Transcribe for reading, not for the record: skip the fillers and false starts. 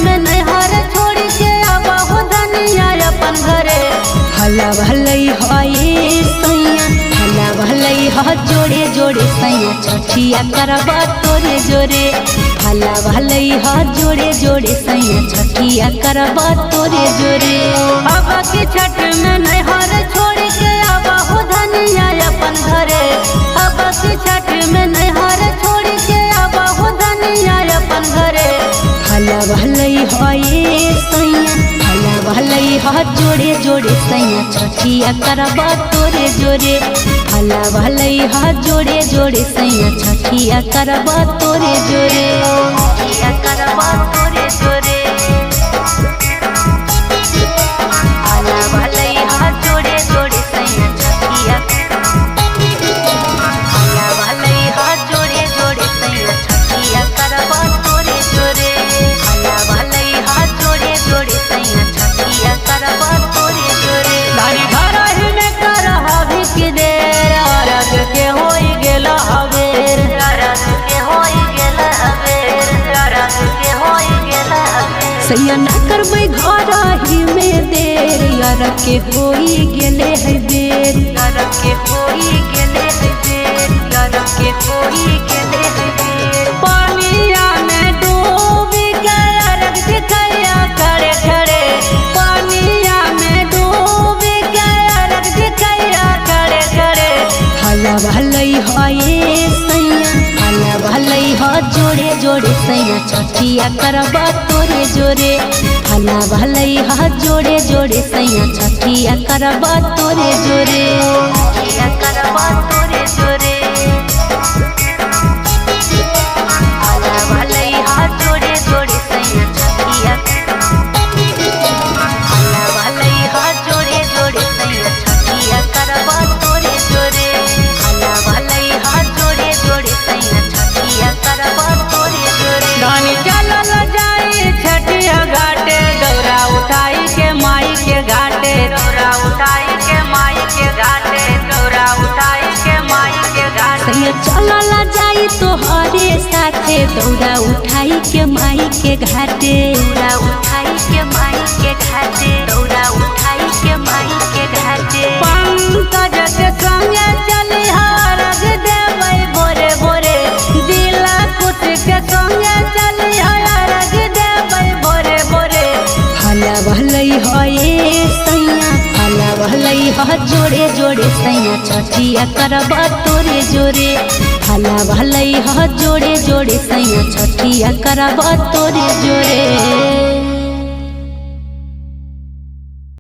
में नैहर छोड़ के आबा हो धनिया अपन घरे। हला भलई है सैया, हला भलई है जोड़े जोड़े सैया छठिया करबा तोरे जोरे। हला भलई है जोड़े जोड़े सैया छठिया करबा तोरे जोरे। अब की छठ में नैहर छोड़ के आबा हो धनिया अपन घरे। अब की छठ में नैहर छोड़ के आबा हो धनिया अपन घरे। हला भलई है सैया, हला भलई है जोड़े जोड़े सैया छठिया करबा तोरे जोरे। हला भलई है जोड़े जोड़े सैया छठिया करबा तोरे जोरे। छठिया करबा तोरे जोरे। हला भलई है जोड़े जोड़े सैया छठिया। हला भलई है जोड़े जोड़े सैया छठिया करबा तोरे जोरे। हला भलई है जोड़े जोड़े सैया छठिया करबा तोरे जोरे। दानी घरा ही में करहावी की देर अरग के होई गेला अबेर। अरग के होई गेला अबेर। अरग के होई गेला अबेर। सैया ना करबै घरा ही में देर अरग के होई गेले है बेर। अरग के होई गेले है बेर। अरग के होई गेले है बेर। पानिया में डूब के अरग दिखैया खड़े खड़े। पानिया में डूब के अरग दिखैया खड़े खड़े। हला भलई है सैया, हला भलई है जोड़े जोड़े सैया छठिया करबा तोरे जोरे। हला भलई है जोड़े जोड़े सैया छठिया करबा तोरे जोरे। छठिया करबा तोरे जोरे। हला भलई है जोड़े जोड़े सैया छठिया। हला भलई है जोड़े जोड़े सैया छठिया करबा तोरे जोरे। हला भलई है जोड़े जोड़े सैया छठिया करबा तोरे जोरे। रानी चलल जाई छठिया घाटे दौरा उठाई के माई के घाटे। दौरा उठाई के माई के घाटे। दौरा उठाई के माई के घाटे। सैया चलल जाई तोहरे साथे दौरा उठाई के माई के घाटे। दौरा उठाई के माई के घाटे। दौरा उठाई के माई के घाटे। पंकज के संगे चली हरग देबै भोरे भोरे। दिला कुछ के संगे चली हरग देबै भोरे भोरे। हला भलई है सैया, हला भलई है जोड़े जोड़े सैया छठिया करबा तोरे जोरे। हला भलई है जोड़े जोड़े सैया छठिया करबा तोरे जोरे।